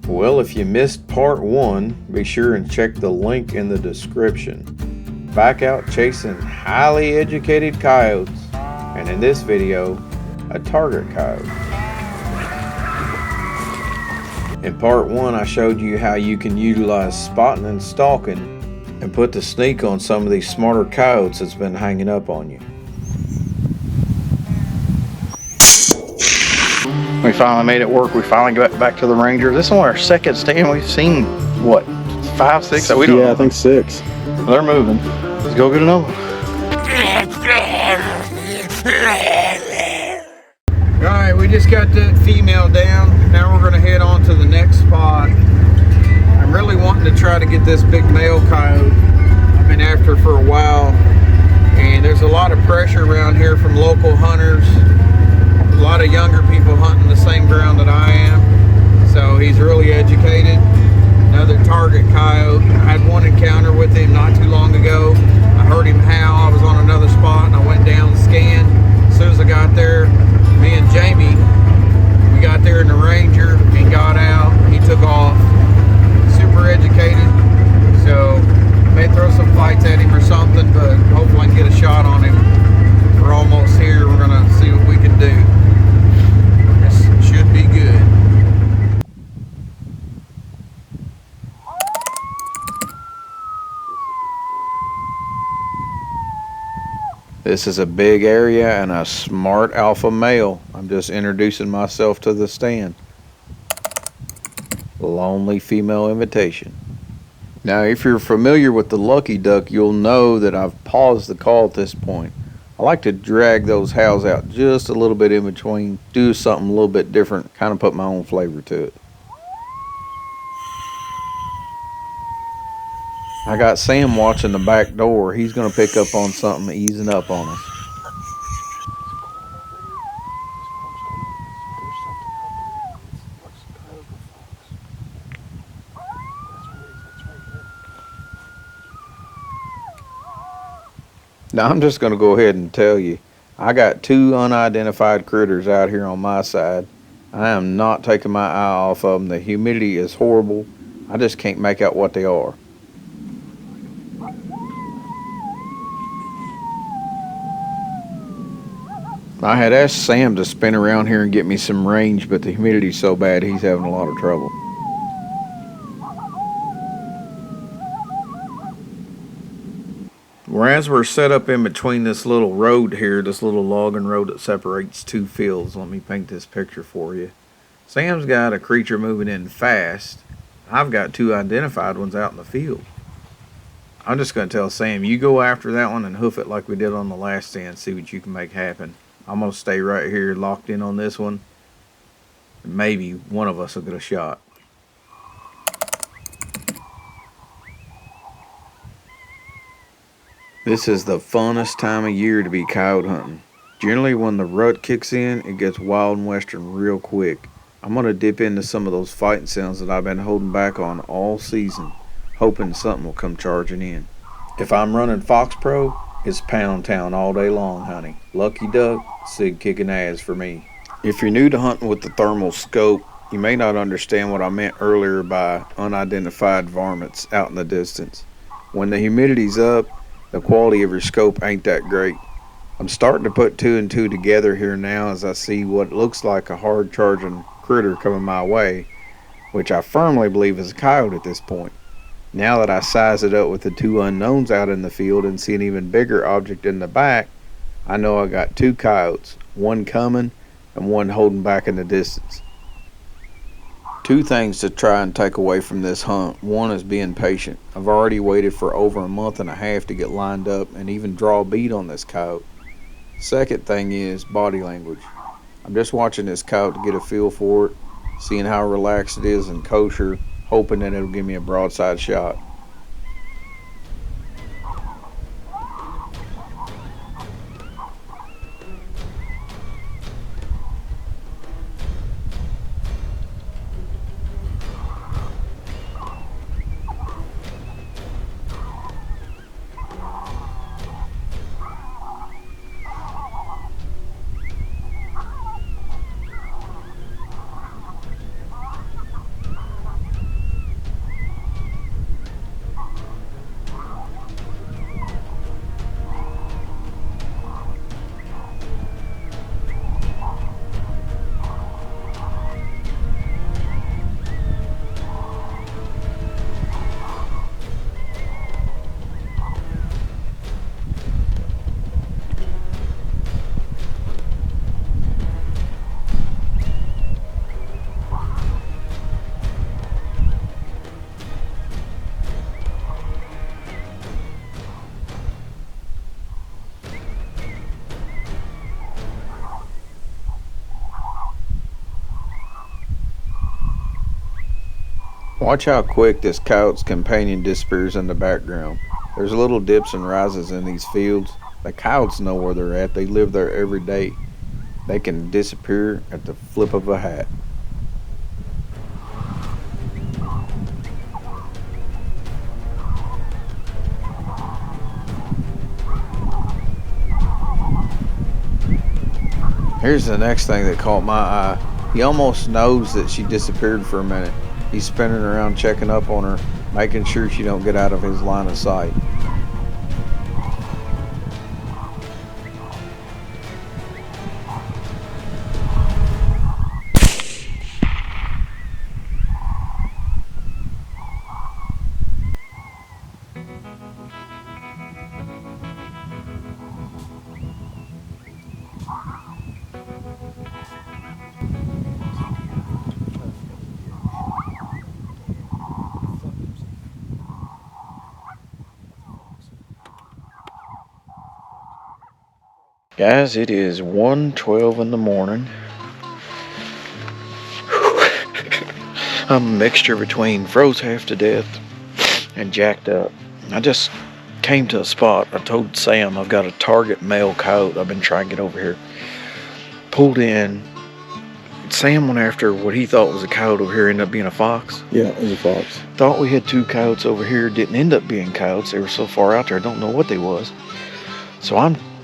Well, if you missed part 1, be sure and check the link in the description. Back out chasing highly educated coyotes, and in this video, a target coyote. In part 1, I showed you how you can utilize spotting and stalking and put the sneak on some of these smarter coyotes that's been hanging up on you. We finally made it work. We finally got back to the Ranger. This is only our second stand. We've seen, what, 5, 6? So we don't know. I think 6. They're moving. Let's go get another one. Alright, we just got that female down. Now we're going to head on to the next spot. I'm really wanting to try to get this big male coyote. I've been after for a while. And there's a lot of pressure around here from local hunters. A lot of younger people hunting the same ground that I am, so he's really educated. Another target coyote. I had one encounter with him not too long ago. I heard him howl. I was on another spot and I went down and scanned. As soon as I got there, me and Jamie, we got there in the Ranger. He got out, he took off. Super educated, so I may throw some fights at him or something, but hopefully I can get a shot on him. We're almost here. We're gonna see what we can do. Should be good. This is a big area and a smart alpha male. I'm just introducing myself to the stand. Lonely female invitation. Now, if you're familiar with the lucky duck, you'll know that I've paused the call at this point. I like to drag those howls out just a little bit in between, do something a little bit different, kind of put my own flavor to it. I got Sam watching the back door. He's going to pick up on something easing up on us. Now, I'm just going to go ahead and tell you, I got 2 unidentified critters out here on my side. I am not taking my eye off of them. The humidity is horrible. I just can't make out what they are. I had asked Sam to spin around here and get me some range, but the humidity's so bad he's having a lot of trouble. Whereas we're set up in between this little road here, this little logging road that separates 2 fields. Let me paint this picture for you. Sam's got a creature moving in fast. I've got 2 identified ones out in the field. I'm just going to tell Sam, you go after that one and hoof it like we did on the last stand, see what you can make happen. I'm going to stay right here locked in on this one. Maybe one of us will get a shot. This is the funnest time of year to be coyote hunting. Generally when the rut kicks in, it gets wild and western real quick. I'm going to dip into some of those fighting sounds that I've been holding back on all season, hoping something will come charging in. If I'm running Fox Pro, it's Pound Town all day long, honey. Lucky duck, Sig kicking ass for me. If you're new to hunting with the thermal scope, you may not understand what I meant earlier by unidentified varmints out in the distance. When the humidity's up, the quality of your scope ain't that great. I'm starting to put 2 and 2 together here now as I see what looks like a hard charging critter coming my way, which I firmly believe is a coyote at this point. Now that I size it up with the 2 unknowns out in the field and see an even bigger object in the back, I know I got 2 coyotes, one coming and one holding back in the distance. 2 things to try and take away from this hunt. One is being patient. I've already waited for over a month and a half to get lined up and even draw a bead on this coyote. Second thing is body language. I'm just watching this coyote to get a feel for it, seeing how relaxed it is and kosher, hoping that it'll give me a broadside shot. Watch how quick this coyote's companion disappears in the background. There's little dips and rises in these fields. The coyotes know where they're at. They live there every day. They can disappear at the flip of a hat. Here's the next thing that caught my eye. He almost knows that she disappeared for a minute. He's spinning around checking up on her, making sure she don't get out of his line of sight. Guys, it is 1:12 in the morning. I'm a mixture between froze half to death and jacked up. I just came to a spot. I told Sam I've got a target male coyote I've been trying to get over here. Pulled in. Sam went after what he thought was a coyote over here, ended up being a fox. Yeah, it was a fox. Thought we had 2 coyotes over here, didn't end up being coyotes. They were so far out there, I don't know what they was. So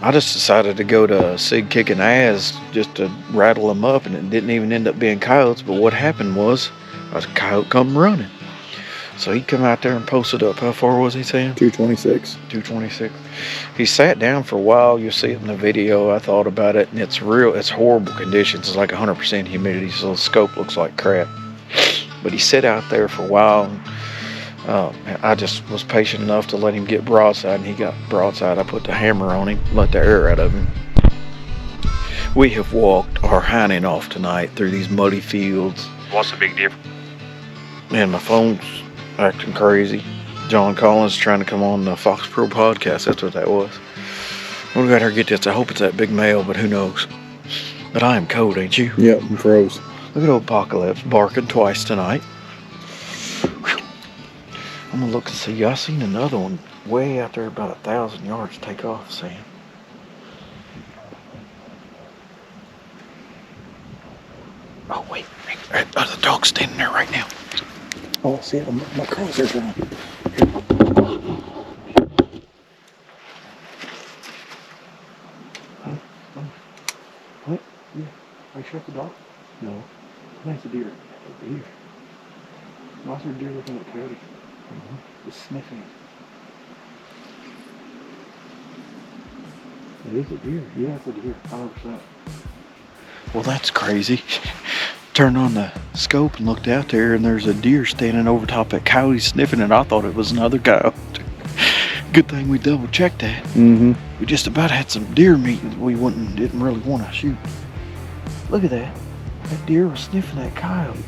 I just decided to go to Sig kicking ass just to rattle them up, and it didn't even end up being coyotes. But what happened was a coyote come running. So he come out there and posted up. How far was he, Sam? 226. 226. He sat down for a while. You'll see it in the video. I thought about it, and it's horrible conditions. It's like 100% humidity, so the scope looks like crap. But he sat out there for a while, and I just was patient enough to let him get broadside, and he got broadside. I put the hammer on him, let the air out of him. We have walked our hiney off tonight through these muddy fields. What's the big difference? Man, my phone's acting crazy. John Collins trying to come on the Fox Pro podcast. That's what that was. We got her get this. I hope it's that big male, but who knows? But I am cold, ain't you? Yep, I'm froze. Look at old Apocalypse barking twice tonight. I'm gonna look and see. I seen another one way out there about 1,000 yards take off, Sam. Oh, wait. The dog's standing there right now. Oh, I see it. My crosshair's on. What? Yeah. Are you sure it's a dog? No. I think it's a deer. A deer. Why is there a deer looking at coyote? Just sniffing. It is a deer. Yeah, it's a deer. 100%. Well, that's crazy. Turned on the scope and looked out there, and there's a deer standing over top of that coyote sniffing it. I thought it was another coyote. Good thing we double checked that. Mm-hmm. We just about had some deer meat that we didn't really want to shoot. Look at that. That deer was sniffing that coyote.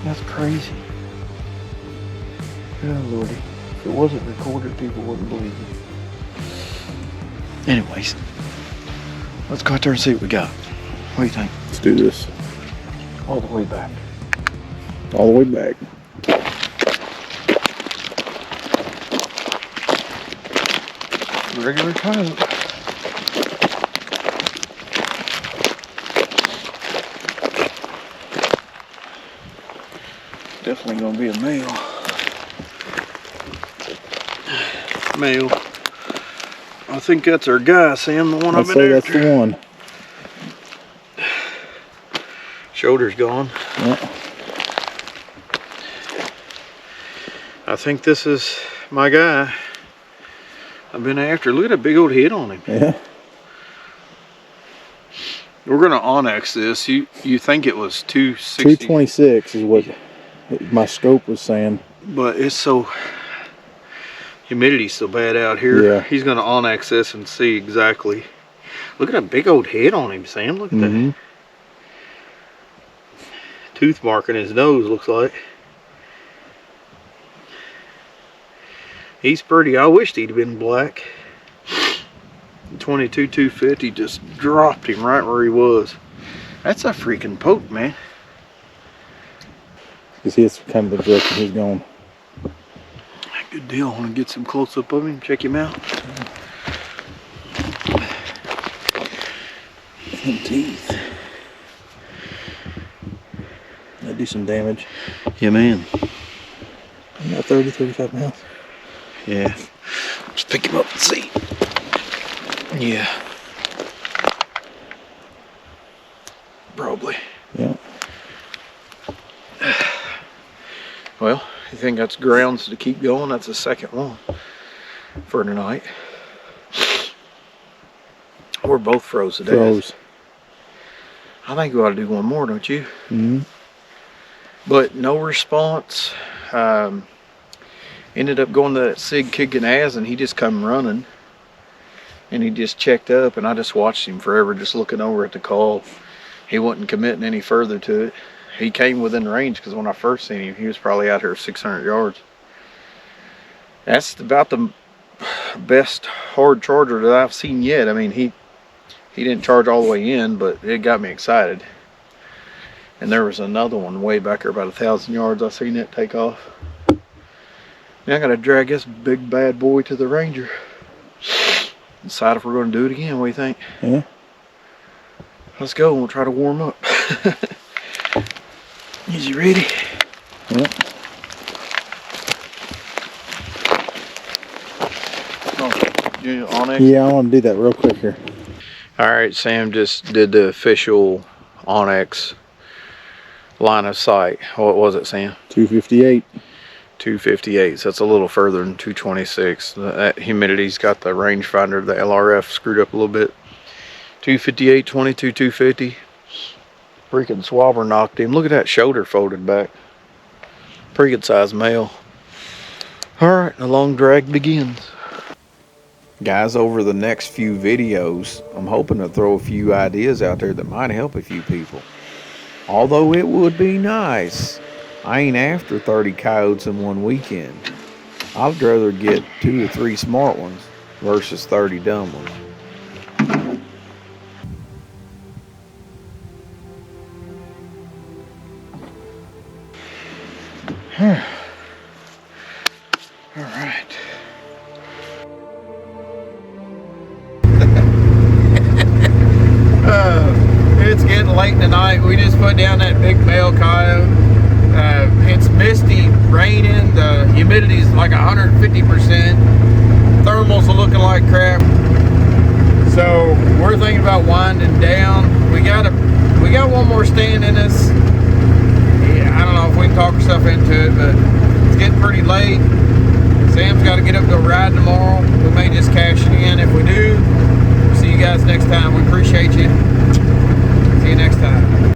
That's crazy. Oh, Lordy. If it wasn't recorded, people wouldn't believe it. Anyways, let's go out there and see what we got. What do you think? Let's do this. All the way back. All the way back. Regular coyote. Definitely gonna be a male. Male. I think that's our guy, Sam, the one I've been after. That's the one. Shoulder's gone. Yeah. I think this is my guy I've been after. Look at that big old head on him. Yeah. We're gonna onyx this. You think it was 260? 226 is what my scope was saying. But it's so humidity's so bad out here. Yeah. He's gonna onyx this and see exactly. Look at that big old head on him, Sam. Look at that. Tooth mark in his nose, looks like. He's pretty. I wished he'd been black. 22 250 just dropped him right where he was. That's a freaking poke, man. Because he's kind of the direction he's going. Good deal. I want to get some close up of him, check him out. Some teeth. That'd do some damage. Yeah, man. About 30, 35 pounds. Yeah. Let's pick him up and see. Yeah. Probably. Yeah. Well, you think that's grounds to keep going? That's the second one for tonight. We're both froze to death. Froze. I think we ought to do one more, don't you? Mm-hmm. But no response. Ended up going to that Sig kicking ass, and he just come running. And he just checked up, and I just watched him forever, just looking over at the call. He wasn't committing any further to it. He came within range, because when I first seen him, he was probably out here 600 yards. That's about the best hard charger that I've seen yet. I mean, he didn't charge all the way in, but it got me excited. And there was another one way back there, about 1,000 yards. I seen it take off. Now I gotta drag this big bad boy to the Ranger. Decide if we're gonna do it again. What do you think? Yeah. Let's go. We'll try to warm up. Is you ready? Yep. Onyx? Yeah, I want to do that real quick here. Alright, Sam just did the official Onyx line of sight. What was it, Sam? 258. 258, so that's a little further than 226. That humidity's got the rangefinder, the LRF, screwed up a little bit. 258, 22, 250. Freaking swabber knocked him. Look at that shoulder folded back. Pretty good sized male. Alright, the long drag begins. Guys, over the next few videos, I'm hoping to throw a few ideas out there that might help a few people. Although it would be nice, I ain't after 30 coyotes in one weekend. I'd rather get 2 or 3 smart ones versus 30 dumb ones. All right. It's getting late tonight. We just put down that big male coyote. It's misty, raining. The humidity's like 150%. Thermals are looking like crap. So we're thinking about winding down. We got one more stand in us. Yeah, I don't know if we can talk ourselves into it, but it's getting pretty late. Sam's got to get up and go ride tomorrow. We may just cash it in. If we do, see you guys next time. We appreciate you. See you next time.